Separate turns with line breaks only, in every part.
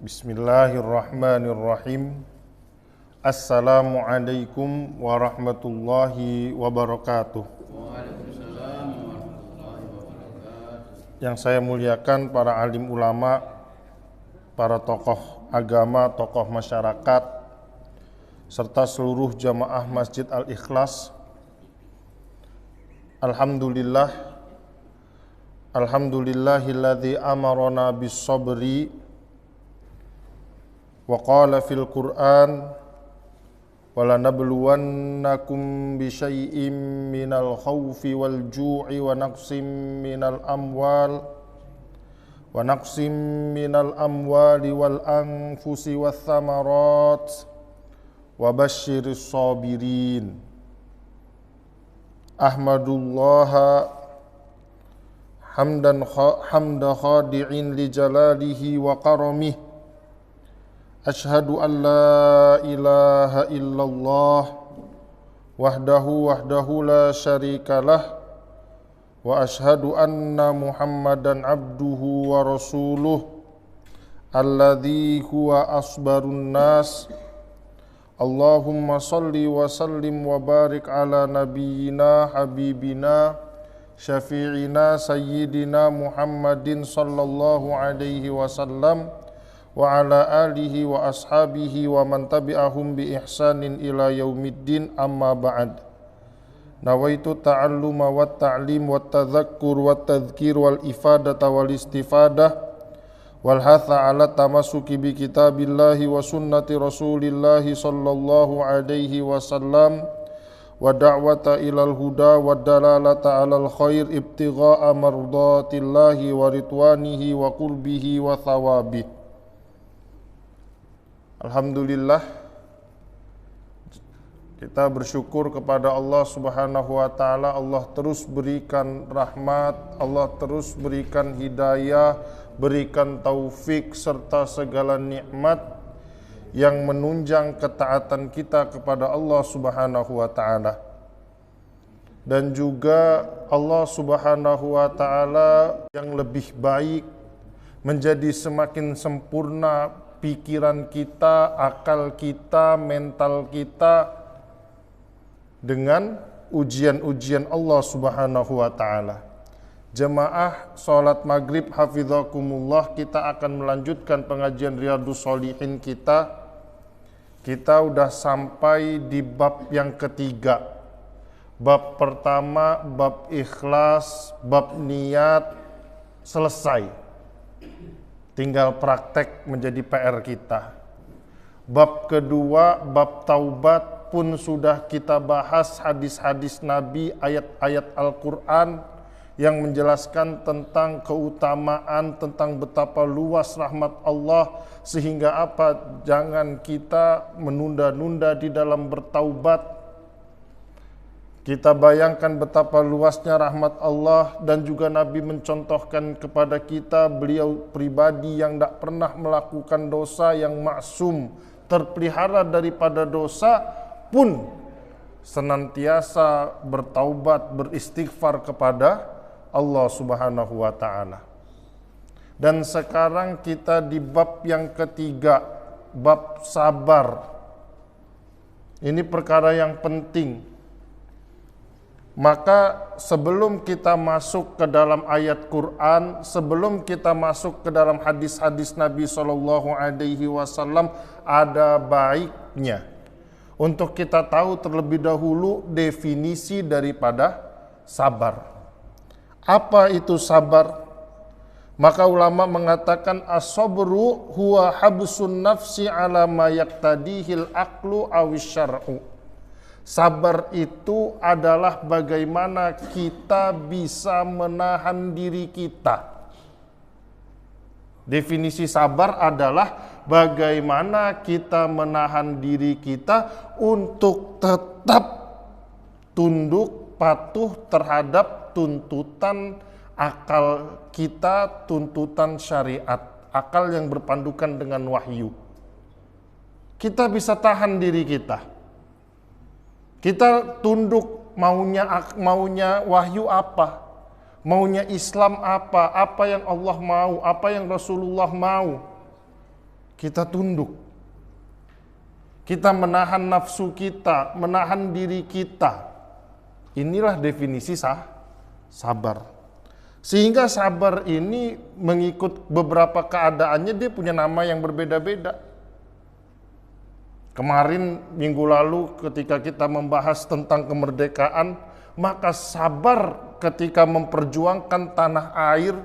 Bismillahirrahmanirrahim. Assalamualaikum warahmatullahi wabarakatuh.
Waalaikumsalam warahmatullahi wabarakatuh.
Yang saya muliakan para alim ulama, para tokoh agama, tokoh masyarakat, serta seluruh jamaah Masjid Al-Ikhlas. Alhamdulillahilladzi amarona bis-sabri wa qala fil Qur'an walanabluwannakum bisyai'im minal khawfi wal ju'i wa naqsim minal amwali wal anfusi wath thamarat wa basyiris sabirin. Ahmadullaha hamda khadi'in li jalalihi wa karamih. Ashhadu an la ilaha illallah wahdahu la syarikalah wa ashhadu anna Muhammadan abduhu wa rasuluh alladzi huwa asbarun nas. Allahumma salli wa sallim wa barik ala nabiyyina habibina syafi'ina sayyidina Muhammadin sallallahu alaihi wasallam wa ala alihi wa ashabihi wa man tabi'ahum bi ihsanin ila yaumiddin, amma ba'd. Nawaitu ta'alluma wa ta'lim wa tadhakkur wa tadhkir wal ifadata wal istifadah wal hatha ala tamassuki bi kitabillahi wa sunnati rasulillahi sallallahu alaihi wasallam wa da'wata ilal huda wa dalalata alal khair ibtigha'a mardatillahi wa ridwanihi wa qurbihi wa thawabih. Alhamdulillah, kita bersyukur kepada Allah Subhanahu wa ta'ala. Allah terus berikan rahmat, Allah terus berikan hidayah, berikan taufik serta segala nikmat yang menunjang ketaatan kita kepada Allah Subhanahu wa ta'ala. Dan juga Allah Subhanahu wa ta'ala yang lebih baik, menjadi semakin sempurna pikiran kita, akal kita, mental kita dengan ujian-ujian Allah Subhanahu wa ta'ala. Jemaah sholat maghrib hafizakumullah, kita akan melanjutkan pengajian Riyadhus Shalihin kita. Kita udah sampai di bab yang ketiga. Bab pertama, bab ikhlas, bab niat, selesai. Tinggal praktek menjadi PR kita. Bab kedua, bab taubat pun sudah kita bahas hadis-hadis Nabi, ayat-ayat Al-Quran yang menjelaskan tentang keutamaan, tentang betapa luas rahmat Allah, sehingga apa? Jangan kita menunda-nunda di dalam bertaubat. Kita bayangkan betapa luasnya rahmat Allah, dan juga Nabi mencontohkan kepada kita, beliau pribadi yang tidak pernah melakukan dosa, yang maksum, terpelihara daripada dosa, pun senantiasa bertaubat, beristighfar kepada Allah Subhanahu wa ta'ala. Dan sekarang kita di bab yang ketiga, bab sabar. Ini perkara yang penting. Maka sebelum kita masuk ke dalam ayat Quran, sebelum kita masuk ke dalam hadis-hadis Nabi SAW, ada baiknya untuk kita tahu terlebih dahulu definisi daripada sabar. Apa itu sabar? Maka ulama mengatakan as-sabru huwa habsun nafsi ala ma yaqtadihil aqlu awis syar'u. Sabar itu adalah bagaimana kita bisa menahan diri kita. Definisi sabar adalah bagaimana kita menahan diri kita untuk tetap tunduk, patuh terhadap tuntutan akal kita, tuntutan syariat, akal yang berpandukan dengan wahyu. Kita bisa tahan diri kita. Kita tunduk maunya wahyu apa? Maunya Islam apa? Apa yang Allah mau? Apa yang Rasulullah mau? kita tunduk. Kita menahan nafsu kita, menahan diri kita. Inilah definisi sabar. Sehingga sabar ini mengikut beberapa keadaannya dia punya nama yang berbeda-beda. Kemarin minggu lalu ketika kita membahas tentang kemerdekaan, maka sabar ketika memperjuangkan tanah air,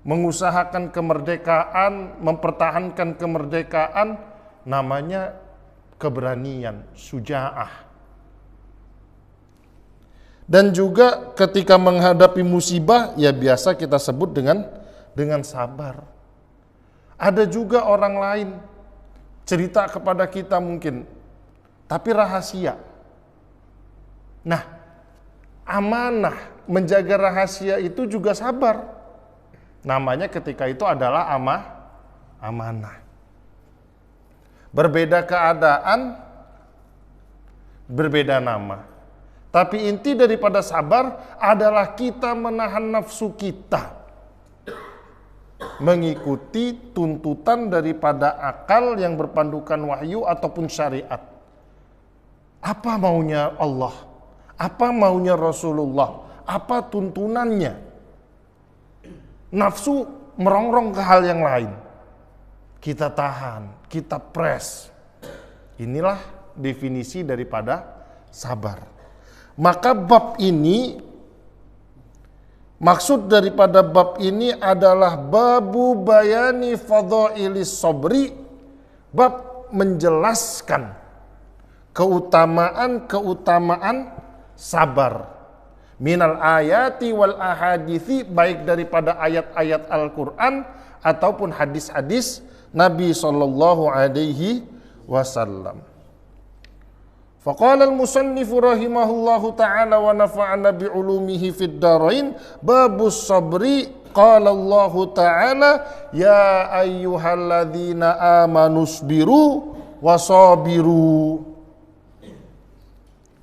mengusahakan kemerdekaan, mempertahankan kemerdekaan, namanya keberanian, syuja'ah. Dan juga ketika menghadapi musibah, ya biasa kita sebut dengan sabar. Ada juga orang lain cerita kepada kita mungkin, tapi rahasia. Nah, amanah menjaga rahasia itu juga sabar. Namanya ketika itu adalah amanah. Berbeda keadaan, berbeda nama. Tapi inti daripada sabar adalah kita menahan nafsu kita, mengikuti tuntutan daripada akal yang berpandukan wahyu ataupun syariat. Apa maunya Allah? Apa maunya Rasulullah? Apa tuntunannya? Nafsu merongrong ke hal yang lain. Kita tahan, kita press. Inilah definisi daripada sabar. Maka bab ini, maksud daripada bab ini adalah babu bayani fadhailis sabri, bab menjelaskan keutamaan sabar. Minal ayati wal ahadithi, baik daripada ayat-ayat Al-Quran ataupun hadis-hadis Nabi sallallahu alaihi wasallam. Faqala al-musannifu rahimahullahu ta'ala wa nafa'ana bi'ulumihi fid darain, babus sabri, qala Allah ta'ala ya ayyuhalladzina amanusbiru wasabiru.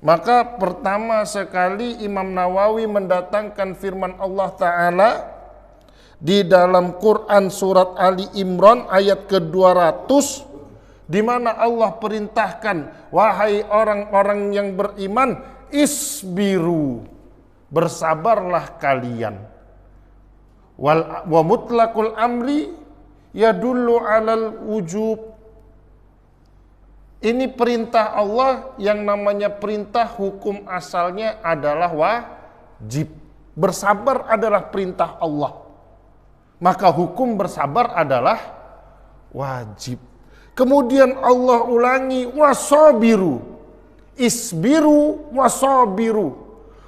Maka pertama sekali Imam Nawawi mendatangkan firman Allah Ta'ala di dalam Quran surat Ali Imran ayat ke-200, di mana Allah perintahkan, wahai orang-orang yang beriman, isbiru, bersabarlah kalian. Wa mutlaqul amri yadullu alal wujub. Ini perintah Allah, yang namanya perintah hukum asalnya adalah wajib. Bersabar adalah perintah Allah. Maka hukum bersabar adalah wajib. Kemudian Allah ulangi wasabiru, isbiru wasabiru,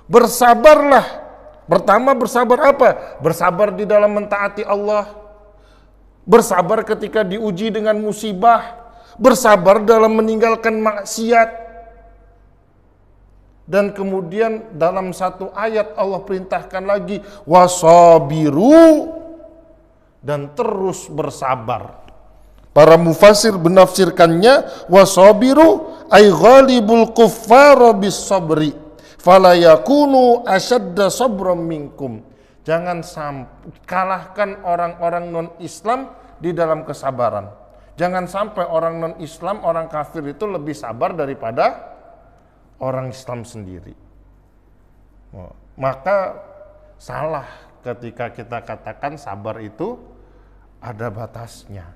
bersabarlah. Pertama bersabar apa? Bersabar di dalam mentaati Allah, bersabar ketika diuji dengan musibah, bersabar dalam meninggalkan maksiat. Dan kemudian dalam satu ayat Allah perintahkan lagi wasabiru, dan terus bersabar. Para mufasir menafsirkannya wasabiru ay ghalibul kuffara bis sabri fala yakunu ashadda sabran minkum. Jangan kalahkan orang-orang non-Islam di dalam kesabaran. Jangan sampai orang non-Islam, orang kafir itu lebih sabar daripada orang Islam sendiri. Maka salah ketika kita katakan sabar itu ada batasnya.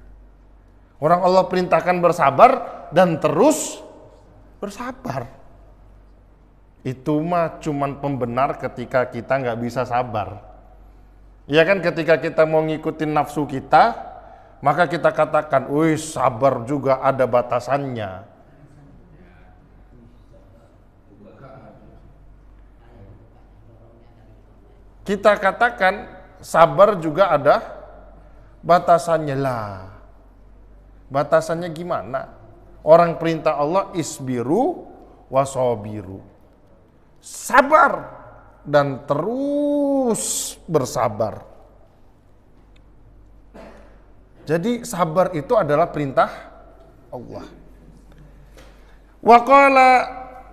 Orang Allah perintahkan bersabar dan terus bersabar. Itu mah cuman pembenar ketika kita nggak bisa sabar. Ya kan, ketika kita mau ngikutin nafsu kita, maka kita katakan, wih sabar juga ada batasannya. Kita katakan sabar juga ada batasannya lah. Batasannya gimana? Orang perintah Allah isbiru wasabiru. Sabar dan terus bersabar. Jadi sabar itu adalah perintah Allah. Waqala,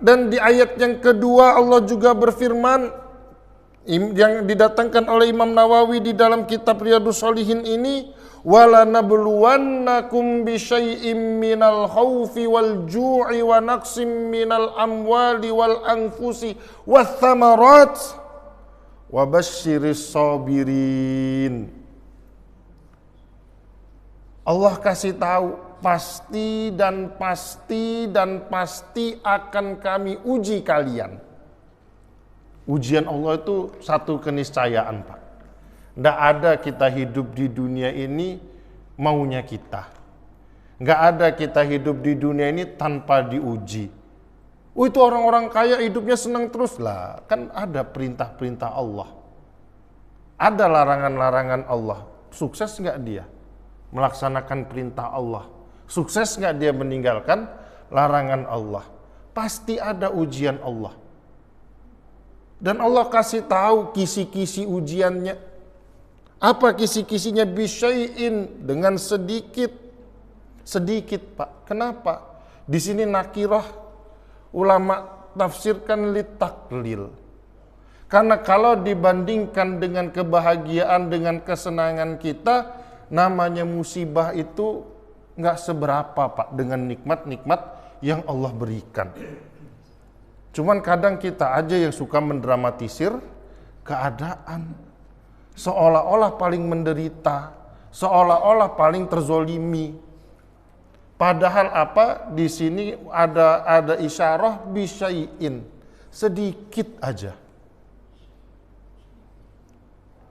dan di ayat yang kedua Allah juga berfirman, yang didatangkan oleh Imam Nawawi di dalam kitab Riyadhus Shalihin ini, walanabluwannakum bisyai'im minal khawfi wal ju'i wa naqsim minal amwali wal anfusi wath thamarat wa basyiris sabirin. Allah kasih tahu pasti akan kami uji kalian. Ujian Allah itu satu keniscayaan, Pak. Nggak ada kita hidup di dunia ini maunya kita. Nggak ada kita hidup di dunia ini tanpa diuji. Itu orang-orang kaya hidupnya senang terus lah. Kan ada perintah-perintah Allah. Ada larangan-larangan Allah. Sukses nggak dia melaksanakan perintah Allah? Sukses nggak dia meninggalkan larangan Allah? Pasti ada ujian Allah. Dan Allah kasih tahu kisi-kisi ujiannya. Apa kisi-kisinya? Bisyai'in, dengan sedikit. Sedikit, Pak. Kenapa? Di sini nakirah ulama tafsirkan litaklil. Karena kalau dibandingkan dengan kebahagiaan, dengan kesenangan kita, namanya musibah itu nggak seberapa, Pak, dengan nikmat-nikmat yang Allah berikan. Cuman kadang kita aja yang suka mendramatisir keadaan. Seolah-olah paling menderita, seolah-olah paling terzolimi. Padahal apa? Di sini ada isyarah bisyai'in, sedikit aja.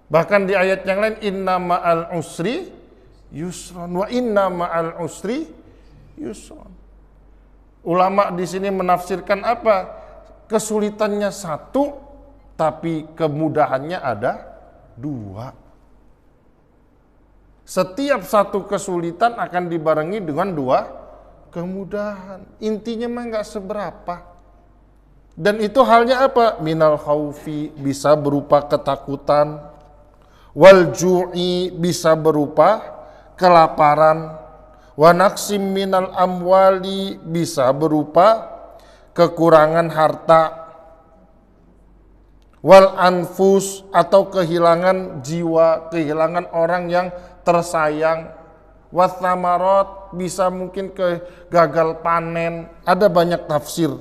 Bahkan di ayat yang lain, inna ma'al usri yusran wa inna ma'al usri yusran. Ulama di sini menafsirkan apa? Kesulitannya satu, tapi kemudahannya ada dua. Setiap satu kesulitan akan dibarengi dengan dua kemudahan. Intinya mah nggak seberapa. Dan itu halnya apa? Minal khaufi, bisa berupa ketakutan. Wal ju'i, bisa berupa kelaparan. Wa naqsim minal amwali, bisa berupa kekurangan harta. Wal anfus, atau kehilangan jiwa, kehilangan orang yang tersayang. Wath thamarat, bisa mungkin gagal panen. Ada banyak tafsir.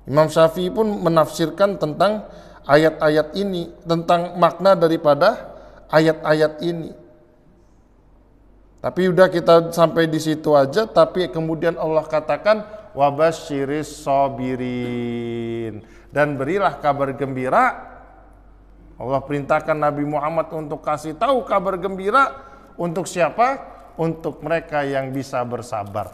Imam Syafi'i pun menafsirkan tentang ayat-ayat ini, tentang makna daripada ayat-ayat ini. Tapi udah kita sampai di situ aja, tapi kemudian Allah katakan wabasyiris sabirin, dan berilah kabar gembira. Allah perintahkan Nabi Muhammad untuk kasih tahu kabar gembira untuk siapa? Untuk mereka yang bisa bersabar.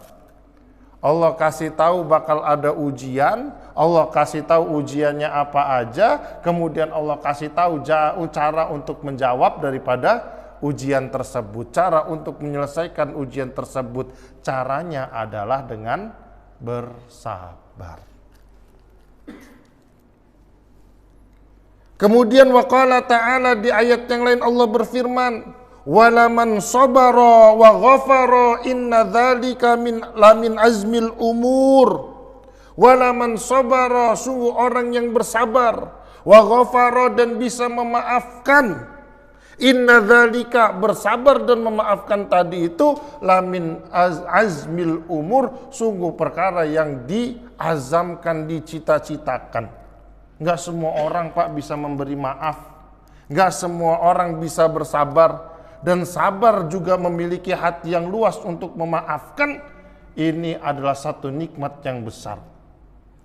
Allah kasih tahu bakal ada ujian, Allah kasih tahu ujiannya apa aja, kemudian Allah kasih tahu cara untuk menjawab daripada ujian tersebut. Cara untuk menyelesaikan ujian tersebut, caranya adalah dengan bersabar. Kemudian waqala ta'ala, di ayat yang lain Allah berfirman, walaman sabara wa ghafara inna dzalika lamin azmil umur. Walaman sabara, sungguh orang yang bersabar, wa ghafara, dan bisa memaafkan. Inna dzalika, bersabar dan memaafkan tadi itu, lamin azmil umur, sungguh perkara yang diazamkan, dicita-citakan. Enggak semua orang, Pak, bisa memberi maaf. Enggak semua orang bisa bersabar. Dan sabar juga memiliki hati yang luas untuk memaafkan. Ini adalah satu nikmat yang besar.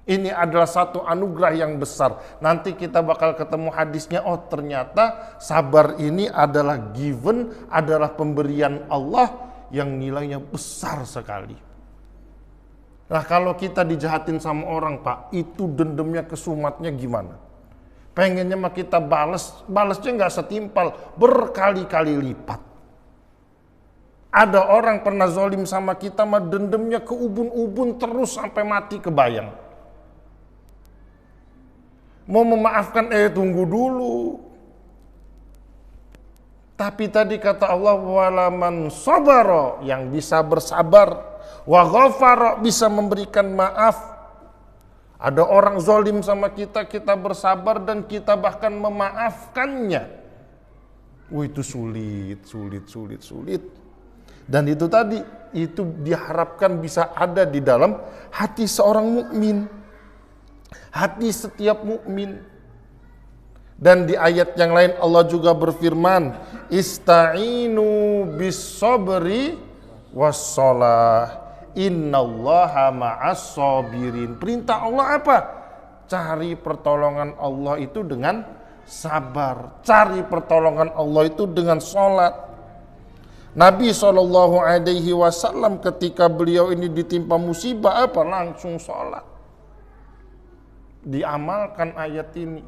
Ini adalah satu anugerah yang besar. Nanti kita bakal ketemu hadisnya. Oh, ternyata sabar ini adalah given, adalah pemberian Allah yang nilainya besar sekali. Nah, kalau kita dijahatin sama orang, Pak, itu dendamnya, kesumatnya gimana? Pengennya mah kita balesnya nggak setimpal, berkali-kali lipat. Ada orang pernah zolim sama kita mah dendamnya ke ubun-ubun terus sampai mati kebayang. Mau memaafkan, tunggu dulu. Tapi tadi kata Allah, walaman sabara, yang bisa bersabar, wa ghafara, bisa memberikan maaf. Ada orang zolim sama kita, kita bersabar dan kita bahkan memaafkannya. Itu sulit. Dan itu tadi, itu diharapkan bisa ada di dalam hati seorang mukmin, hati setiap mukmin. Dan di ayat yang lain Allah juga berfirman, ista'inu bis-sabri was-shalah, innallaha ma'as sabirin. Perintah Allah apa? Cari pertolongan Allah itu dengan sabar, cari pertolongan Allah itu dengan sholat. Nabi SAW ketika beliau ini ditimpa musibah apa? Langsung sholat. Diamalkan ayat ini.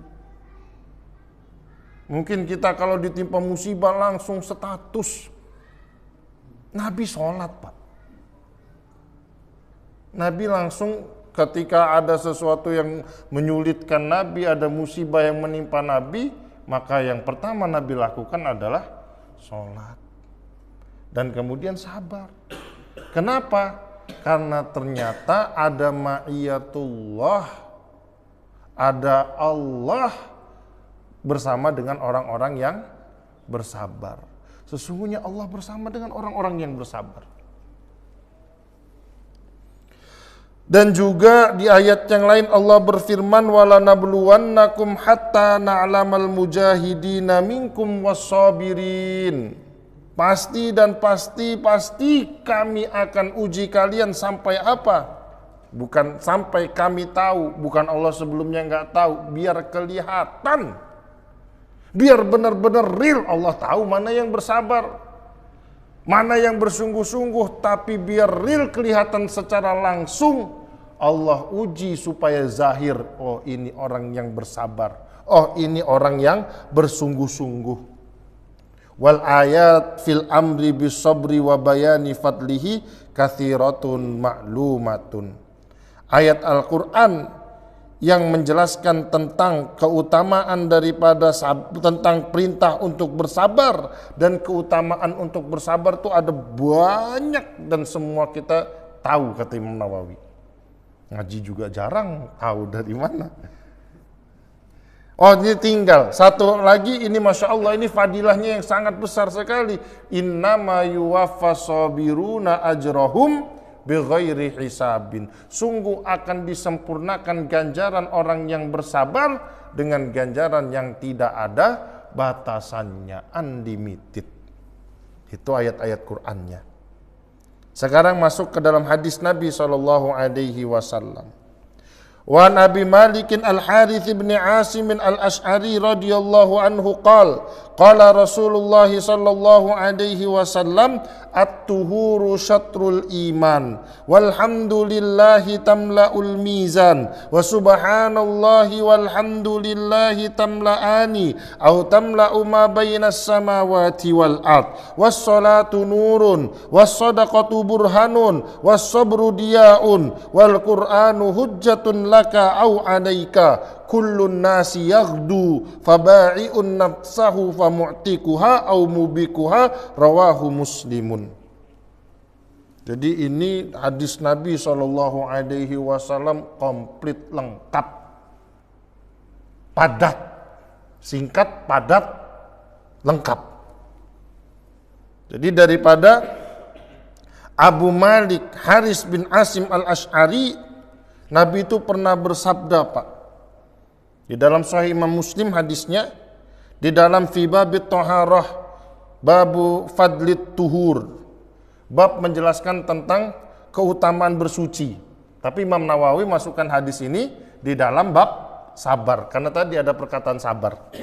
Mungkin kita kalau ditimpa musibah langsung status. Nabi sholat, Pak. Nabi langsung ketika ada sesuatu yang menyulitkan Nabi, ada musibah yang menimpa Nabi, maka yang pertama Nabi lakukan adalah sholat. Dan kemudian sabar. Kenapa? Karena ternyata ada ma'iyatullah, ada Allah bersama dengan orang-orang yang bersabar. Sesungguhnya Allah bersama dengan orang-orang yang bersabar. Dan juga di ayat yang lain Allah berfirman, walanabluwannakum hatta na'lamal mujahidina minkum wassabirin. Pasti kami akan uji kalian sampai apa? Bukan sampai kami tahu, bukan Allah sebelumnya nggak tahu, biar kelihatan. Biar benar-benar real Allah tahu mana yang bersabar, mana yang bersungguh-sungguh, tapi biar real kelihatan secara langsung. Allah uji supaya zahir, oh ini orang yang bersabar, oh ini orang yang bersungguh-sungguh. Wal ayat fil amri bis sabri wa bayani fadlihi kathiratun ma'lumatun. Ayat Al-Quran yang menjelaskan tentang keutamaan daripada tentang perintah untuk bersabar dan keutamaan untuk bersabar itu ada banyak dan semua kita tahu, kata Imam Nawawi. Ngaji juga jarang tahu dari mana. Oh, ini tinggal satu lagi, ini Masya Allah, ini fadilahnya yang sangat besar sekali. Innama yuwaffas sabiruna ajrahum bighairi hisabin. Sungguh akan disempurnakan ganjaran orang yang bersabar dengan ganjaran yang tidak ada batasannya, unlimited. Itu ayat-ayat Qur'annya. Sekarang masuk ke dalam hadis Nabi SAW. Wa Nabi Malikin Al-Harith bin Asim Al-Ash'ari radhiyallahu anhu qala Rasulullah sallallahu alaihi wasallam at-tuhuru syatrul iman walhamdulillahi tamla'ul mizan wa subhanallahi walhamdulillahi tamla'ani au tamla'u ma bainas samawati wal ard was-salatu nurun was-sadaqatu burhanun was-sabru diyaun wal qur'anu hujjatun laka au alaika kullun nasi yaghdu faba'i'un nafsahu famu'tikuha au mubikuha rawahu Muslimun. Jadi ini hadis Nabi SAW komplit, lengkap, padat, singkat, padat, lengkap. Jadi daripada Abu Malik Haris bin Asim Al-Ash'ari, Nabi itu pernah bersabda, Pak. Di dalam Sahih Imam Muslim hadisnya, di dalam fi babit taharah, babu fadlit tuhur, bab menjelaskan tentang keutamaan bersuci. Tapi Imam Nawawi masukkan hadis ini di dalam bab sabar, karena tadi ada perkataan sabar.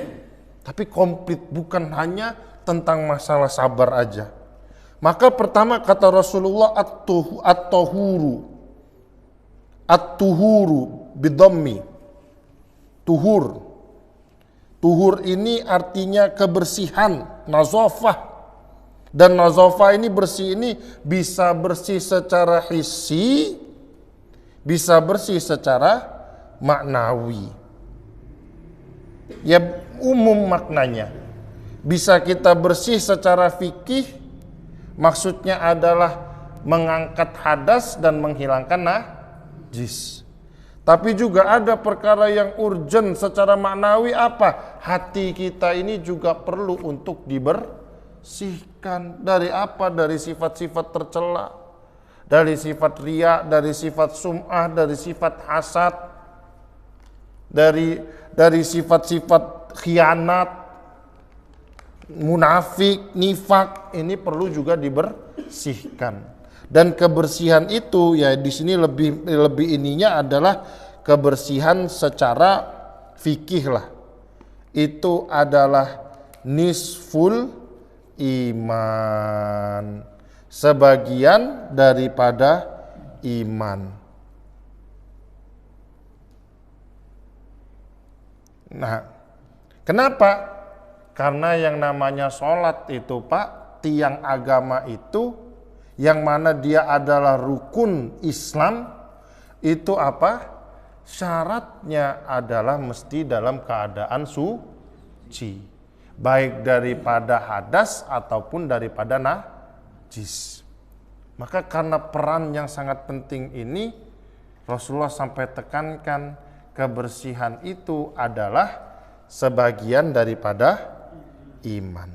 Tapi komplit, bukan hanya tentang masalah sabar aja. Maka pertama kata Rasulullah at-tuhuru bidhammi. Tuhur ini artinya kebersihan, nazafah. Dan nazafah ini, bersih ini bisa bersih secara hissi, bisa bersih secara maknawi. Ya umum maknanya. Bisa kita bersih secara fikih, maksudnya adalah mengangkat hadas dan menghilangkan najis. Tapi juga ada perkara yang urgent secara maknawi, apa? Hati kita ini juga perlu untuk dibersihkan dari apa? Dari sifat-sifat tercela, dari sifat riya, dari sifat sum'ah, dari sifat hasad, dari sifat-sifat khianat, munafik, nifak. Ini perlu juga dibersihkan. Dan kebersihan itu ya di sini lebih ininya adalah kebersihan secara fikih lah. Itu adalah nisful iman, sebagian daripada iman. Nah, kenapa? Karena yang namanya sholat itu Pak, tiang agama itu yang mana dia adalah rukun Islam, itu apa? Syaratnya adalah mesti dalam keadaan suci, baik daripada hadas ataupun daripada najis. Maka karena peran yang sangat penting ini, Rasulullah sampai tekankan kebersihan itu adalah sebagian daripada iman.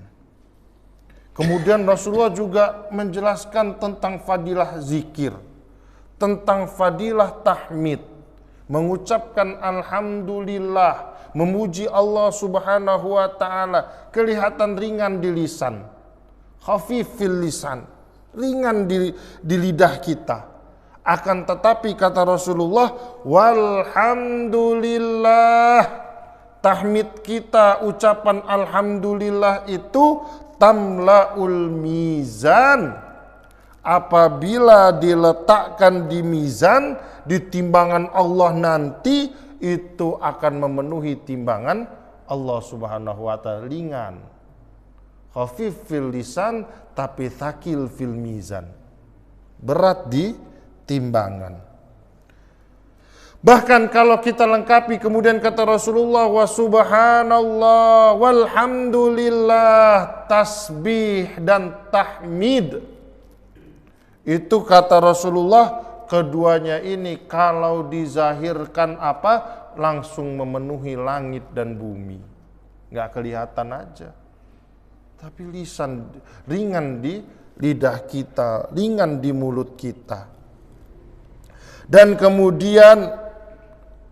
Kemudian Rasulullah juga menjelaskan tentang fadilah zikir, tentang fadilah tahmid, mengucapkan alhamdulillah, memuji Allah Subhanahu wa taala, kelihatan ringan di lisan, khafifil lisan, ringan di lidah kita. Akan tetapi kata Rasulullah, walhamdulillah, tahmid kita, ucapan alhamdulillah itu tamlaul mizan. Apabila diletakkan di mizan, di timbangan Allah nanti, itu akan memenuhi timbangan Allah Subhanahu wa taala, ringan. Khafif fil lisan tapi thaqil fil mizan, berat di timbangan. Bahkan kalau kita lengkapi, kemudian kata Rasulullah, wa subhanallah walhamdulillah, tasbih dan tahmid. Itu kata Rasulullah, keduanya ini kalau dizahirkan apa? Langsung memenuhi langit dan bumi. Nggak kelihatan aja. Tapi lisan, ringan di lidah kita, ringan di mulut kita. Dan kemudian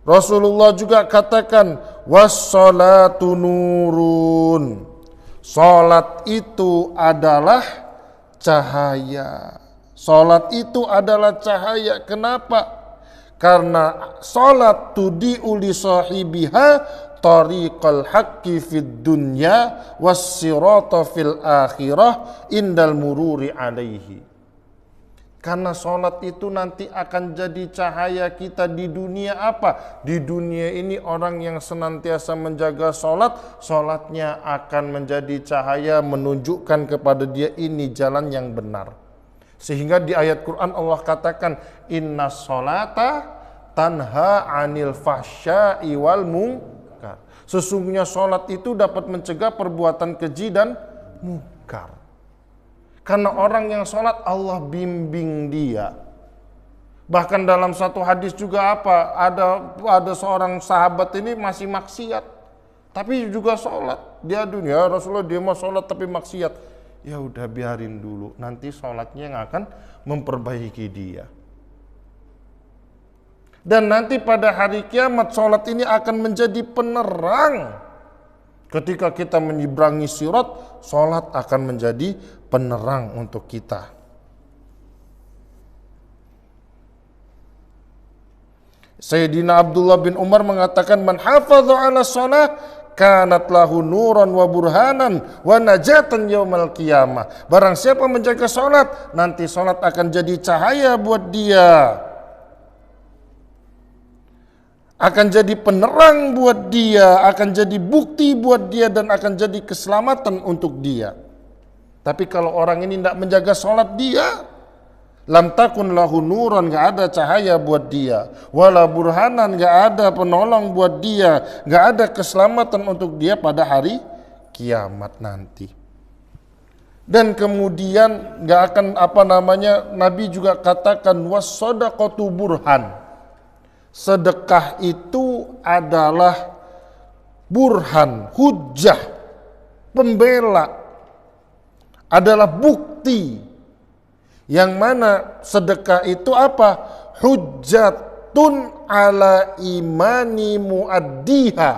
Rasulullah juga katakan, wassalatu nurun. Salat itu adalah cahaya. Salat itu adalah cahaya. Kenapa? Karena salat tudi'u li sahibiha tariqal haqqi fid dunya wassirata fil akhirah indal mururi alaihi. Karena sholat itu nanti akan jadi cahaya kita di dunia apa? Di dunia ini orang yang senantiasa menjaga sholat, sholatnya akan menjadi cahaya menunjukkan kepada dia ini jalan yang benar. Sehingga di ayat Quran Allah katakan, inna sholata tanha anil fahsya'i wal munkar. Sesungguhnya sholat itu dapat mencegah perbuatan keji dan munkar. Karena orang yang sholat Allah bimbing dia. Bahkan dalam satu hadis juga apa? Ada seorang sahabat ini masih maksiat, tapi juga sholat. Dia dunia Rasulullah, dia mau sholat tapi maksiat. Ya udah biarin dulu, nanti sholatnya yang akan memperbaiki dia. Dan nanti pada hari kiamat sholat ini akan menjadi penerang. Ketika kita menyeberangi sirat, sholat akan menjadi penerang untuk kita. Sayyidina Abdullah bin Umar mengatakan, man hafadha ala sholat kanat lahu nuran wa burhanan wa najatan yaumal qiyamah. Barang siapa menjaga sholat, nanti sholat akan jadi cahaya buat dia, akan jadi penerang buat dia, akan jadi bukti buat dia, dan akan jadi keselamatan untuk dia. Tapi kalau orang ini tidak menjaga sholat dia, lam takun lahu nuran, nggak ada cahaya buat dia, wala burhanan, nggak ada penolong buat dia, nggak ada keselamatan untuk dia pada hari kiamat nanti. Dan kemudian nggak akan Nabi juga katakan was-shadaqatu burhan. Sedekah itu adalah burhan, hujjah, pembela, adalah bukti. Yang mana sedekah itu apa? Hujjatun ala imani muaddiha.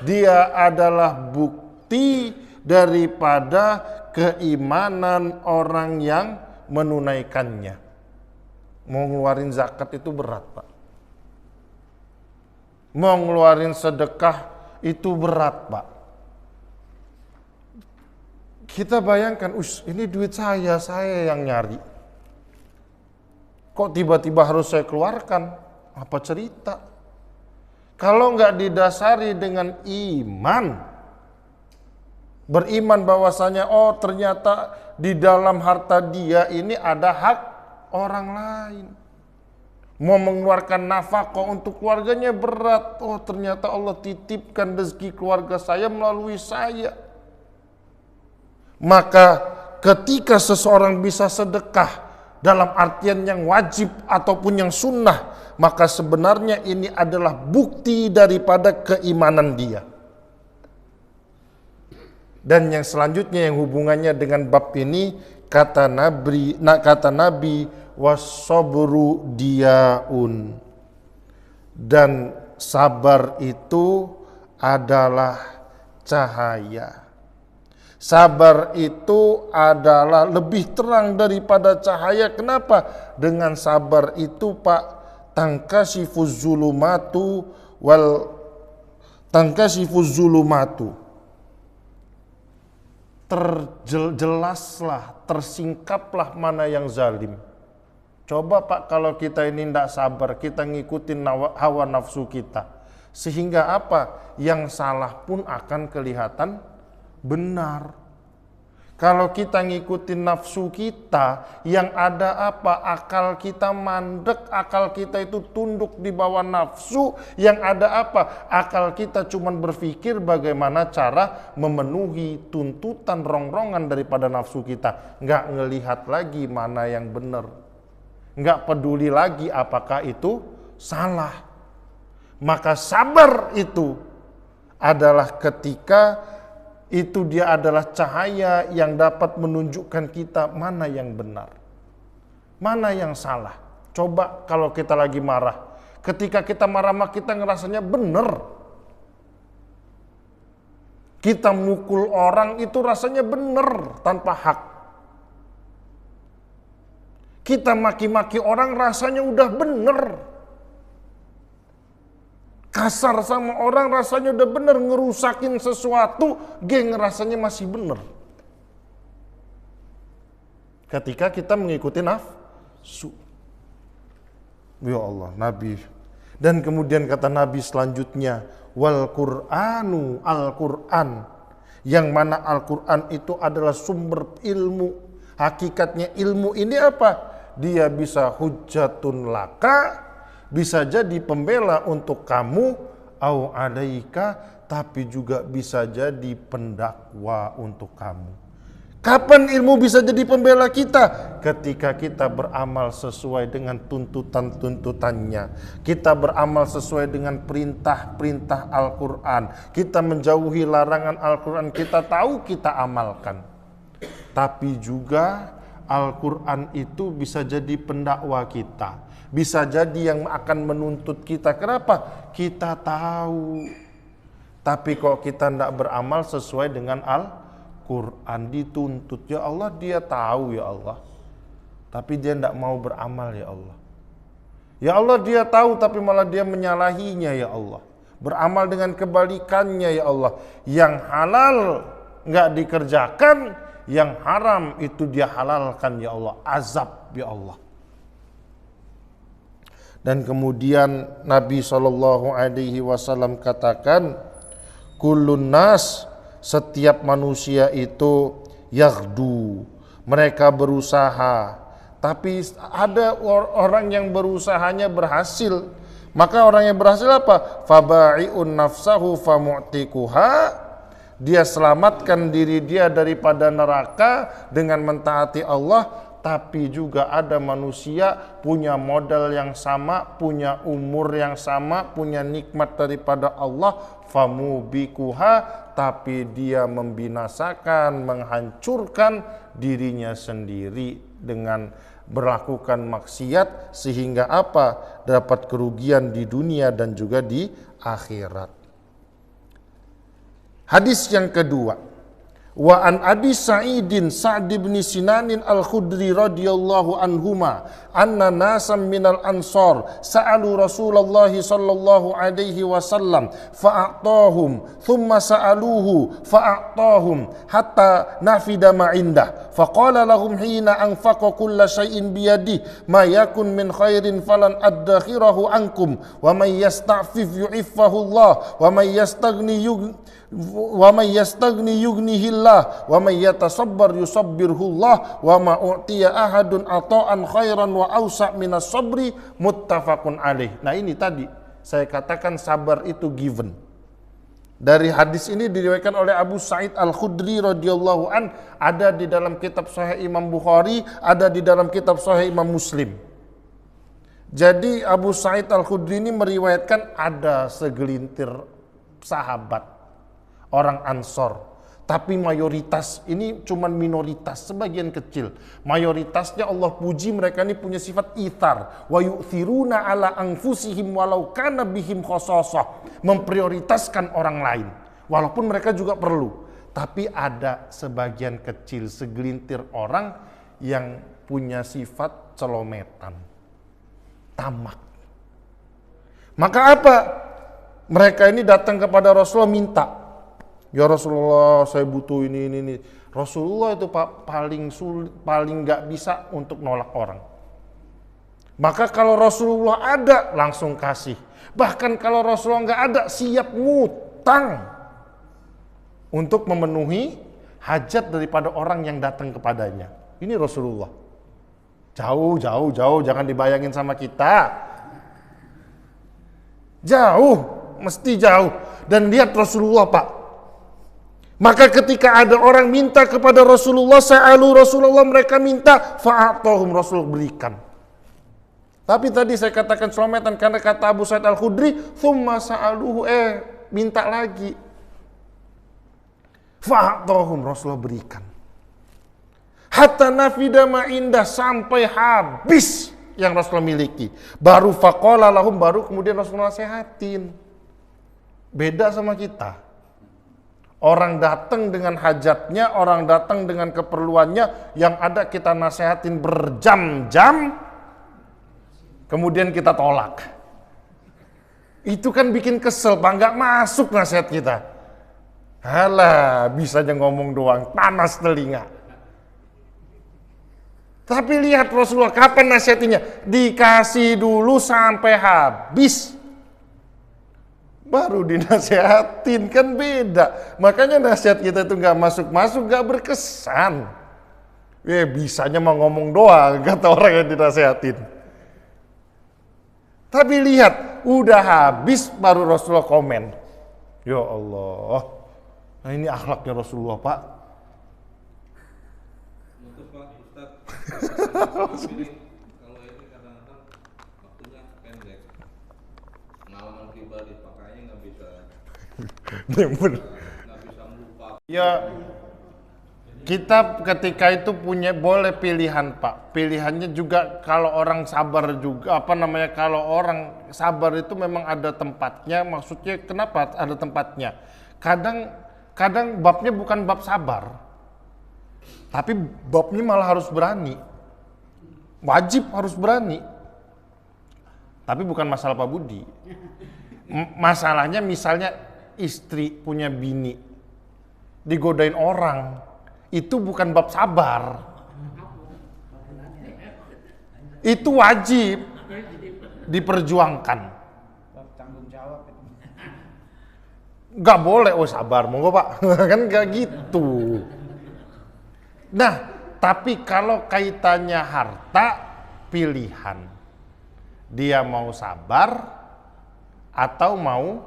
Dia adalah bukti daripada keimanan orang yang menunaikannya. Mau ngeluarin zakat itu berat, Pak. Mau ngeluarin sedekah itu berat, Pak. Kita bayangkan, ini duit saya yang nyari. Kok tiba-tiba harus saya keluarkan? Apa cerita? Kalau nggak didasari dengan iman, beriman bahwasanya ternyata di dalam harta dia ini ada hak orang lain. Mau mengeluarkan nafkah untuk keluarganya berat. Ternyata Allah titipkan rezeki keluarga saya melalui saya. Maka ketika seseorang bisa sedekah dalam artian yang wajib ataupun yang sunnah, maka sebenarnya ini adalah bukti daripada keimanan dia. Dan yang selanjutnya yang hubungannya dengan bab ini, kata Nabi was-sabru diyaun, dan sabar itu adalah cahaya. Sabar itu adalah lebih terang daripada cahaya. Kenapa? Dengan sabar itu, Pak, tangkashifuz zulumatu, terjelaslah, tersingkaplah mana yang zalim. Coba, Pak, kalau kita ini tidak sabar, kita ngikutin hawa nafsu kita, sehingga apa? Yang salah pun akan kelihatan benar. Kalau kita ngikutin nafsu kita, yang ada apa? Akal kita mandek, akal kita itu tunduk di bawah nafsu. Yang ada apa? Akal kita cuman berpikir bagaimana cara memenuhi tuntutan rongrongan daripada nafsu kita. Nggak ngelihat lagi mana yang benar. Nggak peduli lagi apakah itu salah. Maka sabar itu adalah ketika itu dia adalah cahaya yang dapat menunjukkan kita mana yang benar, mana yang salah. Coba kalau kita lagi marah, ketika kita marah kita ngerasanya benar. Kita mukul orang itu rasanya benar tanpa hak. Kita maki-maki orang rasanya udah benar. Kasar sama orang rasanya udah bener, ngerusakin sesuatu, rasanya masih bener. Ketika kita mengikuti nafsu. Ya Allah, Nabi. Dan kemudian kata Nabi selanjutnya, wal Qur'anu, Al-Qur'an. Yang mana Al-Qur'an itu adalah sumber ilmu. Hakikatnya ilmu ini apa? Dia bisa hujjatun laka, bisa jadi pembela untuk kamu, au alaika, tapi juga bisa jadi pendakwa untuk kamu. Kapan ilmu bisa jadi pembela kita? Ketika kita beramal sesuai dengan tuntutan-tuntutannya. Kita beramal sesuai dengan perintah-perintah Al-Quran. Kita menjauhi larangan Al-Quran, kita tahu, kita amalkan. Tapi juga Al-Quran itu bisa jadi pendakwa kita. Bisa jadi yang akan menuntut kita. Kenapa? Kita tahu. Tapi kok kita tidak beramal sesuai dengan Al-Quran, dituntut. Ya Allah, dia tahu ya Allah. Tapi dia tidak mau beramal ya Allah. Ya Allah, dia tahu tapi malah dia menyalahinya ya Allah. Beramal dengan kebalikannya ya Allah. Yang halal nggak dikerjakan, yang haram itu dia halalkan ya Allah. Azab ya Allah. Dan kemudian Nabi SAW katakan, kullun nas, setiap manusia itu yaghdu, mereka berusaha. Tapi ada orang yang berusahanya berhasil. Maka orang yang berhasil apa? Faba'i'un nafsahu famu'tikuha, dia selamatkan diri dia daripada neraka dengan mentaati Allah, tapi juga ada manusia punya modal yang sama, punya umur yang sama, punya nikmat daripada Allah, famubikuha, tapi dia membinasakan, menghancurkan dirinya sendiri dengan melakukan maksiat, sehingga apa? Dapat kerugian di dunia dan juga di akhirat. Hadis yang kedua, wa an Abi Sa'idin Sa'd bin Sinanin Al-Khudri radhiyallahu anhuma anna nasan minal ansar sa'alu Rasulullah sallallahu alaihi wasallam fa'atahum thumma sa'aluhu fa'atahum hatta nafida ma indah faqala lahum hina anfaqa kulla shay'in biyadihi ma yakun min khairin falan addakhirahu ankum wa may yasta'fif yu'iffahu Allah wa may yastaghni yughnihillah wa may yatasabbar yusabbirhullah wa ma u'tiya ahadun ata'an khairan wa awsa' minas sabri muttafaqun alaih. Nah, ini tadi saya katakan sabar itu given. Dari hadis ini diriwayatkan oleh Abu Sa'id Al-Khudri radhiyallahu an, ada di dalam kitab Sahih Imam Bukhari, ada di dalam kitab Sahih Imam Muslim. Jadi Abu Sa'id Al-Khudri ini meriwayatkan ada segelintir sahabat orang Ansor, tapi mayoritas ini cuman minoritas, sebagian kecil. Mayoritasnya Allah puji mereka ini punya sifat ithar, wa yu'thiruna ala anfusihim walau kana bihim khasasah, memprioritaskan orang lain walaupun mereka juga perlu. Tapi ada sebagian kecil, segelintir orang yang punya sifat celometan, tamak. Maka apa? Mereka ini datang kepada Rasulullah minta, ya Rasulullah, saya butuh ini. Rasulullah itu paling nggak bisa untuk nolak orang. Maka kalau Rasulullah ada, langsung kasih. Bahkan kalau Rasulullah nggak ada, siap ngutang untuk memenuhi hajat daripada orang yang datang kepadanya. Ini Rasulullah. Jauh, jangan dibayangin sama kita. Jauh, mesti jauh. Dan lihat Rasulullah, Pak. Maka ketika ada orang minta kepada Rasulullah, sa'alu Rasulullah, mereka minta, fa'atahum, Rasul berikan. Tapi tadi saya katakan selometan karena kata Abu Sa'id Al-Khudri, thumma sa'aluhu, minta lagi. Fa'atahum, Rasulullah berikan. Hatta nafida ma indah, sampai habis yang Rasulullah miliki. Baru faqala lahum, baru kemudian Rasulullah nasihatin. Beda sama kita. Orang datang dengan hajatnya, orang datang dengan keperluannya, yang ada kita nasihatin berjam-jam, kemudian kita tolak. Itu kan bikin kesel, Pak, nggak masuk nasihat kita. Halah, bisanya ngomong doang, panas telinga. Tapi lihat Rasulullah, kapan nasihatnya? Dikasih dulu sampai habis, baru dinasihatin, kan beda. Makanya nasihat kita itu gak masuk-masuk, gak berkesan. Bisanya mau ngomong doang, kata orang yang dinasihatin. Tapi lihat, udah habis baru Rasulullah komen. Ya Allah, nah ini akhlaknya Rasulullah, Pak.
Untuk Pak Ustadz, kalau ini kadang-kadang waktunya pendek. Pengalaman pribadi pakainya nggak bisa melupakan.
Ya, kita ketika itu punya boleh pilihan, Pak. Pilihannya juga kalau orang sabar juga, kalau orang sabar itu memang ada tempatnya. Maksudnya kenapa ada tempatnya? Kadang babnya bukan bab sabar, tapi babnya malah harus berani. Wajib harus berani. Tapi bukan masalah Pak Budi. Masalahnya misalnya istri punya bini, digodain orang, itu bukan bab sabar. Itu wajib diperjuangkan.
Tanggung jawab.
Gak boleh, sabar, monggo Pak. Kan gak gitu. Nah, tapi kalau kaitannya harta, pilihan. Dia mau sabar atau mau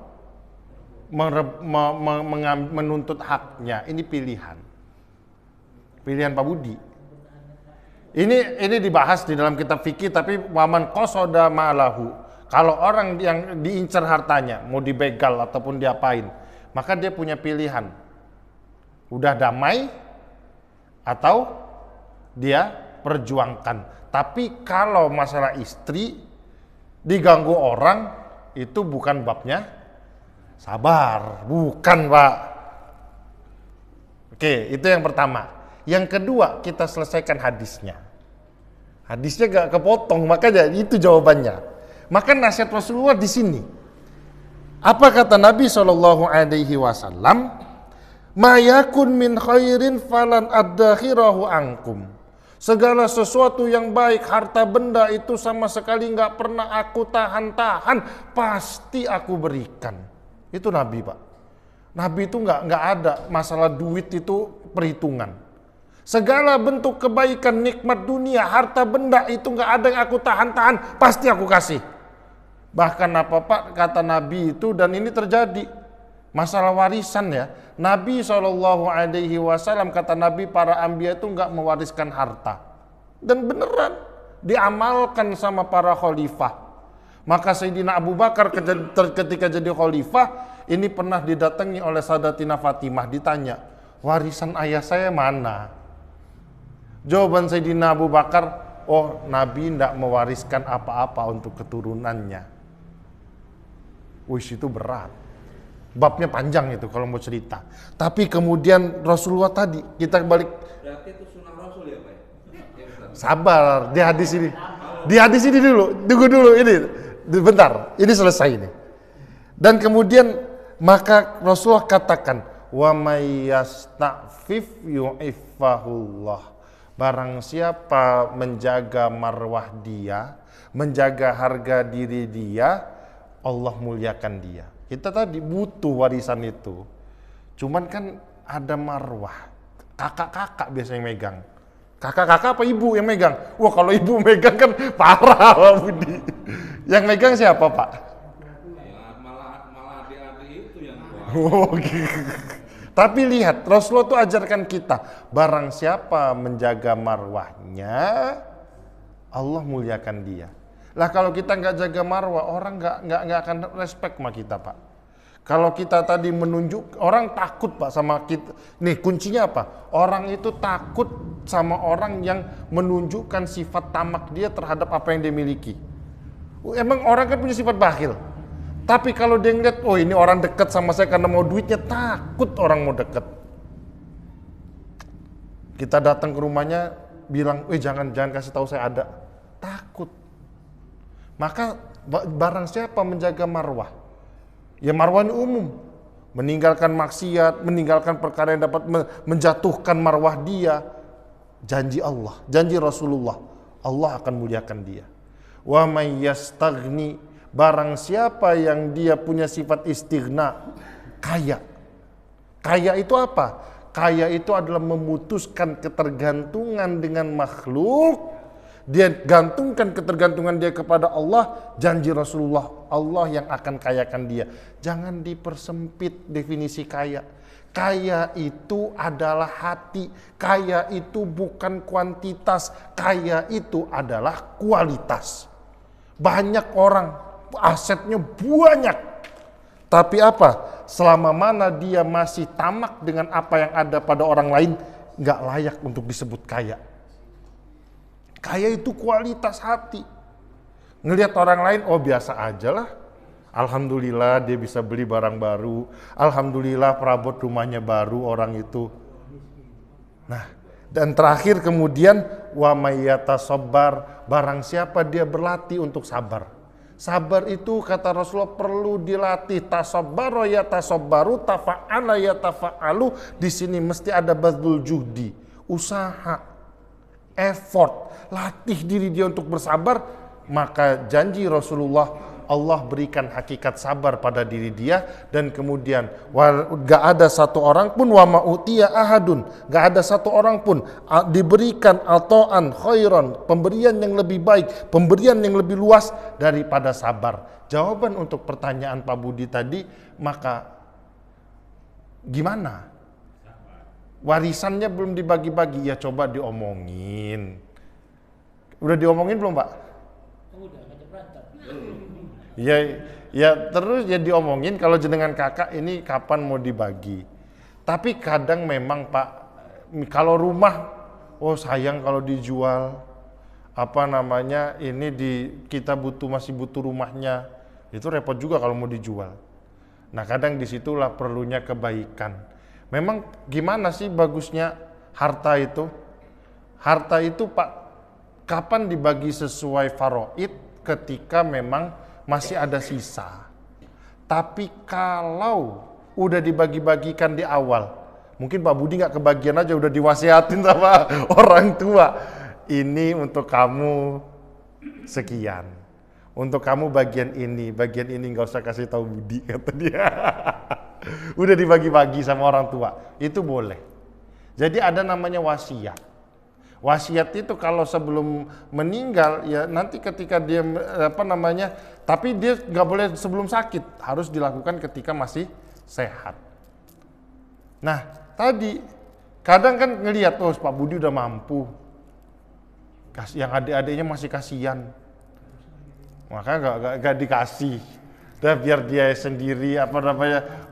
menuntut haknya, ini pilihan. Pilihan Pak Budi. Ini dibahas di dalam kitab fikih, tapi waman qasoda ma'lahu. Kalau orang yang diincar hartanya, mau dibegal ataupun diapain, maka dia punya pilihan. Udah damai atau dia perjuangkan. Tapi kalau masalah istri diganggu orang, itu bukan babnya sabar, bukan, Pak. Oke, itu yang pertama. Yang kedua, kita selesaikan hadisnya. Hadisnya gak kepotong, makanya itu jawabannya. Maka nasihat Rasulullah di sini. Apa kata Nabi SAW? Ma yakun min khairin falan addakhirahu ankum. Segala sesuatu yang baik, harta benda itu sama sekali gak pernah aku tahan-tahan, pasti aku berikan. Itu Nabi, Pak. Nabi itu gak ada masalah duit itu perhitungan. Segala bentuk kebaikan, nikmat dunia, harta benda itu gak ada yang aku tahan-tahan, pasti aku kasih. Bahkan apa Pak kata Nabi itu, dan ini terjadi masalah warisan ya. Nabi SAW kata Nabi, para anbiya itu gak mewariskan harta. Dan beneran diamalkan sama para khalifah. Maka Sayyidina Abu Bakar ketika jadi khalifah, ini pernah didatangi oleh Sayyidatina Fatimah, ditanya, warisan ayah saya mana? Jawaban Sayyidina Abu Bakar, oh Nabi tidak mewariskan apa-apa untuk keturunannya. Wish, itu berat. Babnya panjang itu kalau mau cerita. Tapi kemudian Rasulullah tadi, kita balik.
Berarti itu sunnah Rasul ya Pak?
Sabar, di hadis ini. Di hadis ini dulu, tunggu dulu ini. Bentar, ini selesai ini. Dan kemudian maka Rasulullah katakan, wa may yasta'fif yu'iffahullah. Barang siapa menjaga marwah dia, menjaga harga diri dia, Allah muliakan dia. Kita tadi butuh warisan itu. Cuman kan ada marwah. Kakak-kakak biasanya yang megang. Kakak-kakak apa ibu yang megang? Wah, kalau ibu megang kan parah Pak Budi. Yang megang siapa Pak?
Ya, malah adik-adik itu yang kuat.
Oh, gitu. Tapi lihat, Rasulullah tuh ajarkan kita, barang siapa menjaga marwahnya, Allah muliakan dia. Lah kalau kita nggak jaga marwah, orang nggak akan respect sama kita, Pak. Kalau kita tadi menunjuk, orang takut Pak sama kita. Nih kuncinya apa? Orang itu takut sama orang yang menunjukkan sifat tamak dia terhadap apa yang dia miliki. Emang orang kan punya sifat bakhil. Tapi kalau dia ngeliat, oh ini orang dekat sama saya karena mau duitnya, takut orang mau dekat. Kita datang ke rumahnya, bilang, jangan kasih tahu saya ada. Takut. Maka barang siapa menjaga marwah, ya marwah ini umum. Meninggalkan maksiat, meninggalkan perkara yang dapat menjatuhkan marwah dia. Janji Allah, janji Rasulullah, Allah akan muliakan dia. Wa may yastaghni, barang siapa yang dia punya sifat istighna, kaya. Kaya itu apa? Kaya itu adalah memutuskan ketergantungan dengan makhluk. Dia gantungkan ketergantungan dia kepada Allah. Janji Rasulullah, Allah yang akan kayakan dia. Jangan dipersempit definisi kaya. Kaya itu adalah hati. Kaya itu bukan kuantitas. Kaya itu adalah kualitas. Banyak orang asetnya banyak, tapi apa? Selama mana dia masih tamak dengan apa yang ada pada orang lain, nggak layak untuk disebut kaya. Kaya itu kualitas hati. Ngelihat orang lain, oh biasa aja lah. Alhamdulillah dia bisa beli barang baru. Alhamdulillah perabot rumahnya baru orang itu. Nah, dan terakhir kemudian wa mayyatasabbar, barang siapa dia berlatih untuk sabar. Sabar itu kata Rasulullah perlu dilatih. Tasabbara ya tasabbaru, tafa'ala ya tafa'alu. Di sini mesti ada badlul juhdi, usaha, effort, latih diri dia untuk bersabar. Maka janji Rasulullah, Allah berikan hakikat sabar pada diri dia. Dan kemudian gak ada satu orang pun wa ma'utiya ahadun, gak ada satu orang pun diberikan ata'an khairan, pemberian yang lebih baik, pemberian yang lebih luas daripada sabar. Jawaban untuk pertanyaan Pak Budi tadi, maka gimana? Warisannya belum dibagi-bagi, ya coba diomongin. Udah diomongin belum Pak?
Udah, ngajak berantem.
Ya terus ya diomongin kalau jenengan kakak ini kapan mau dibagi. Tapi kadang memang Pak, kalau rumah, oh sayang kalau dijual, ini kita masih butuh rumahnya, itu repot juga kalau mau dijual. Nah kadang disitulah perlunya kebaikan. Memang gimana sih bagusnya harta itu? Harta itu Pak, kapan dibagi sesuai faraid? Ketika memang masih ada sisa. Tapi kalau udah dibagi-bagikan di awal, mungkin Pak Budi nggak kebagian aja, udah diwasiatin sama orang tua. Ini untuk kamu sekian. Untuk kamu bagian ini nggak usah kasih tahu Budi, kata dia. Udah dibagi-bagi sama orang tua, itu boleh. Jadi ada namanya wasiat. Wasiat itu kalau sebelum meninggal ya nanti ketika dia tapi dia nggak boleh sebelum sakit, harus dilakukan ketika masih sehat. Nah tadi kadang kan ngelihat Pak Budi udah mampu, yang adik-adiknya masih kasihan, maka nggak dikasih, udah biar dia sendiri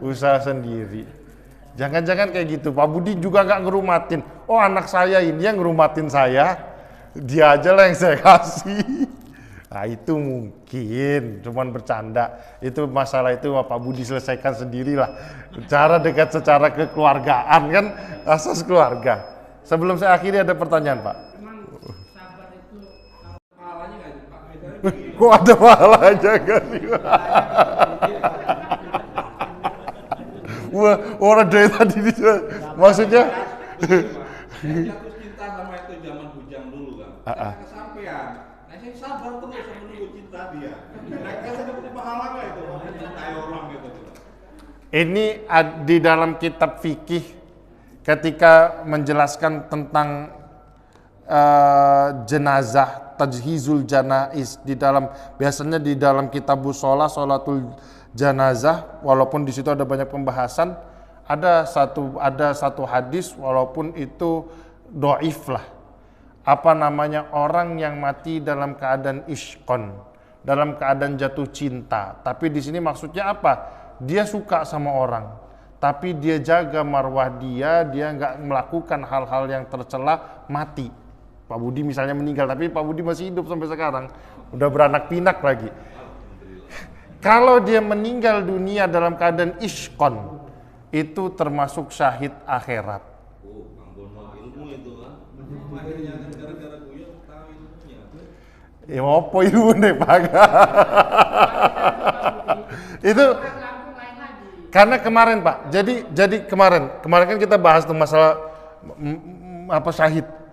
usaha sendiri. Jangan-jangan kayak gitu, Pak Budi juga nggak ngerumatin. Oh anak saya ini yang ngerumatin saya, dia aja lah yang saya kasih. Nah itu mungkin, cuman bercanda. Itu masalah itu Pak Budi selesaikan sendirilah. Cara dekat secara kekeluargaan kan, asas keluarga. Sebelum saya akhiri ada pertanyaan Pak.
Emang sabar itu
Pahalanya nggak itu Pak?
Kok ada pahalanya kan? Wah, orang dari tadi maksudnya
Jatuh cinta sama itu zaman bujang dulu kan. Saya kesampean. Nah saya sabar terus sama menunggu cinta dia. Nah saya dapat pahala nggak itu? Cintai orang gitu.
ini di dalam kitab fikih ketika menjelaskan tentang jenazah, tajhizul janaiz, biasanya di dalam kitabus sholat, sholatul janazah, walaupun di situ ada banyak pembahasan, ada satu hadis walaupun itu dhaif lah. Orang yang mati dalam keadaan isyqon, dalam keadaan jatuh cinta. Tapi di sini maksudnya apa? Dia suka sama orang, tapi dia jaga marwah dia nggak melakukan hal-hal yang tercela, mati. Pak Budi misalnya meninggal, tapi Pak Budi masih hidup sampai sekarang, udah beranak pinak lagi. Kalau dia meninggal dunia dalam keadaan isyqon, itu termasuk syahid akhirat.
Oh, Bang ilmu itu kan. Akhirnya kan gara-gara gue tahu ilmunya.
Ya apa itu nih Pak? Itu karena kemarin Pak. Jadi kemarin kan kita bahas tuh masalah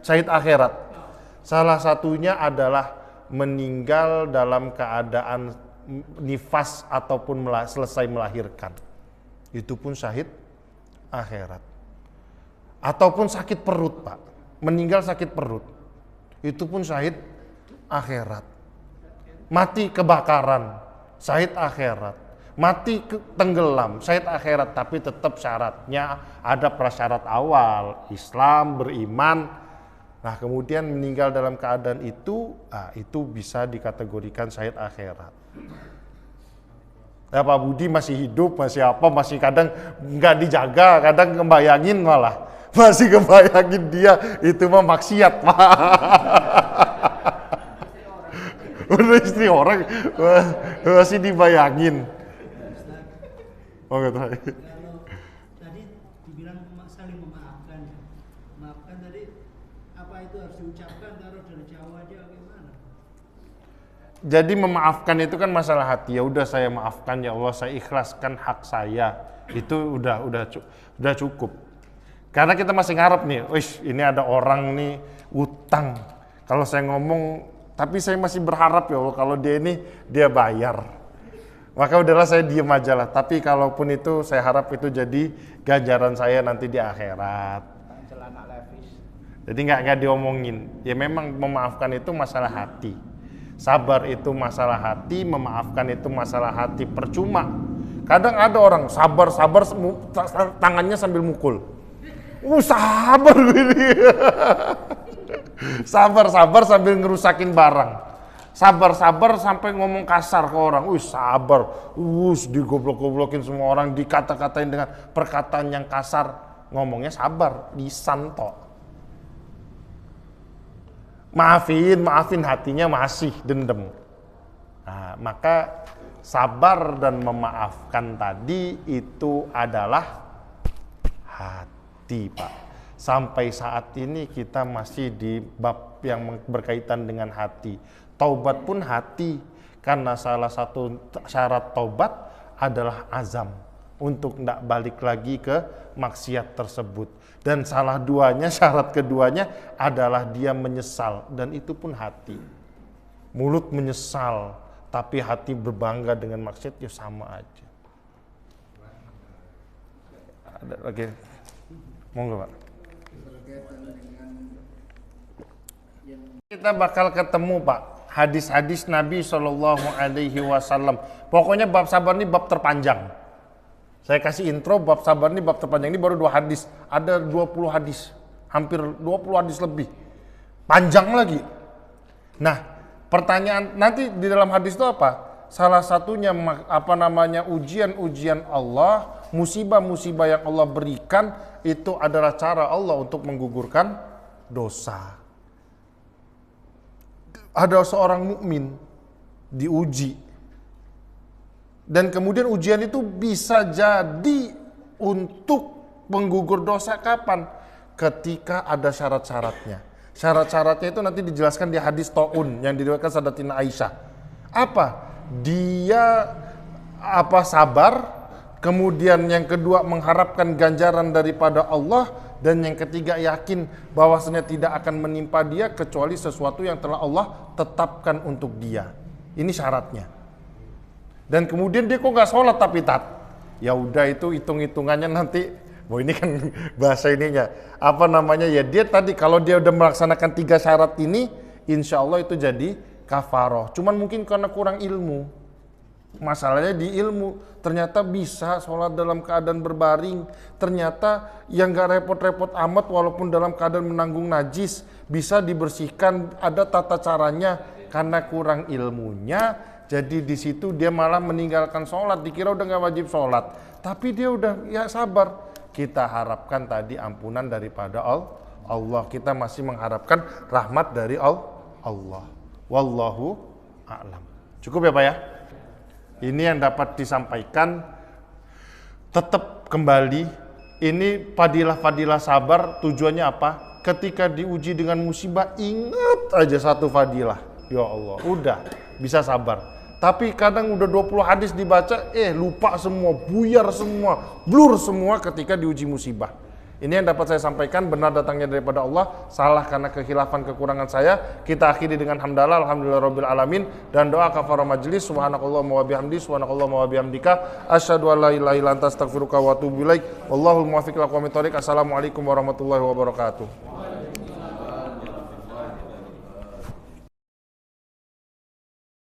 syahid akhirat. Salah satunya adalah meninggal dalam keadaan nifas ataupun selesai melahirkan, itu pun syahid akhirat. Ataupun sakit perut Pak, meninggal sakit perut, itu pun syahid akhirat. Mati kebakaran, syahid akhirat. Mati tenggelam, syahid akhirat. Tapi tetap syaratnya ada prasyarat awal, Islam, beriman. Nah kemudian meninggal dalam keadaan itu bisa dikategorikan syahid akhirat. Ya Pak Budi masih hidup, masih kadang nggak dijaga, kadang ngebayangin malah. Masih ngebayangin dia, itu mah maksiat Pak. Udah istri orang, masih dibayangin. Oh nggak tahu.
Kalau tadi dibilang saling memaafkan tadi, apa itu harus diucapkan taruh dari jauh aja bagaimana?
Jadi memaafkan itu kan masalah hati. Ya udah saya maafkan ya Allah, saya ikhlaskan hak saya. Itu udah cukup. Karena kita masih ngarep nih, ini ada orang nih utang. Kalau saya ngomong, tapi saya masih berharap ya Allah kalau dia bayar. Maka udahlah saya diem aja lah. Tapi kalaupun itu saya harap itu jadi ganjaran saya nanti di akhirat.
Celana levis.
Jadi nggak diomongin. Ya memang memaafkan itu masalah hati. Sabar itu masalah hati, memaafkan itu masalah hati. Percuma. Kadang ada orang sabar tangannya sambil mukul. Sabar gini. Sabar-sabar sambil ngerusakin barang. Sabar-sabar sampai ngomong kasar ke orang. Sabar. Digoblok-goblokin semua orang, dikata-katain dengan perkataan yang kasar. Ngomongnya sabar, lisan tok. Maafin hatinya masih dendam. Nah, maka sabar dan memaafkan tadi itu adalah hati, Pak. Sampai saat ini kita masih di bab yang berkaitan dengan hati. Taubat pun hati, karena salah satu syarat taubat adalah azam untuk tidak balik lagi ke maksiat tersebut. Dan syarat keduanya adalah dia menyesal, dan itu pun hati. Mulut menyesal, tapi hati berbangga dengan maksiat, ya sama aja. Ada lagi? Monggo, Pak. Kita bakal ketemu, Pak, hadis-hadis Nabi SAW. Pokoknya bab sabar ini bab terpanjang. Saya kasih intro, bab sabar ini bab terpanjang. Ini baru 2 hadis. Ada 20 hadis. Hampir 20 hadis lebih. Panjang lagi. Nah, pertanyaan nanti di dalam hadis itu apa? Salah satunya ujian-ujian Allah, musibah-musibah yang Allah berikan, itu adalah cara Allah untuk menggugurkan dosa. Ada seorang mukmin diuji. Dan kemudian ujian itu bisa jadi untuk menggugur dosa kapan? Ketika ada syarat-syaratnya. Syarat-syaratnya itu nanti dijelaskan di hadis Ta'un yang diriwayatkan Sayyidatina Aisyah. Apa? Dia sabar, kemudian yang kedua mengharapkan ganjaran daripada Allah, dan yang ketiga yakin bahwasanya tidak akan menimpa dia kecuali sesuatu yang telah Allah tetapkan untuk dia. Ini syaratnya. Dan kemudian dia kok nggak sholat tapi tat. Ya udah, itu hitung-hitungannya nanti. Ini kan bahasa ininya. Ya dia tadi kalau dia udah melaksanakan 3 syarat ini, insya Allah itu jadi kafaroh. Cuman mungkin karena kurang ilmu. Masalahnya di ilmu. Ternyata bisa sholat dalam keadaan berbaring. Ternyata yang gak repot-repot amat walaupun dalam keadaan menanggung najis. Bisa dibersihkan, ada tata caranya. Karena kurang ilmunya, jadi di situ dia malah meninggalkan sholat. Dikira udah gak wajib sholat. Tapi dia udah sabar. Kita harapkan tadi ampunan daripada Allah. Kita masih mengharapkan rahmat dari Allah. Wallahu a'lam. Cukup ya, Pak ya? Ini yang dapat disampaikan. Tetap kembali, ini fadilah-fadilah sabar tujuannya apa? Ketika diuji dengan musibah, ingat aja satu fadilah. Ya Allah, udah bisa sabar. Tapi kadang udah 20 hadis dibaca, lupa semua, buyar semua, blur semua ketika diuji musibah. Ini yang dapat saya sampaikan, benar datangnya daripada Allah, salah karena kekhilafan kekurangan saya. Kita akhiri dengan hamdalah, alhamdulillahirabbil alamin, dan doa kafarah majelis. Subhanakallahumma wa bihamdi, subhanakallahumma wa bihamdika, asyhadu an la ilaha illa anta astaghfiruka wa atubu ilaik. Wallahul muwaffiq ila aqwamit thoriq. Assalamualaikum warahmatullahi wabarakatuh.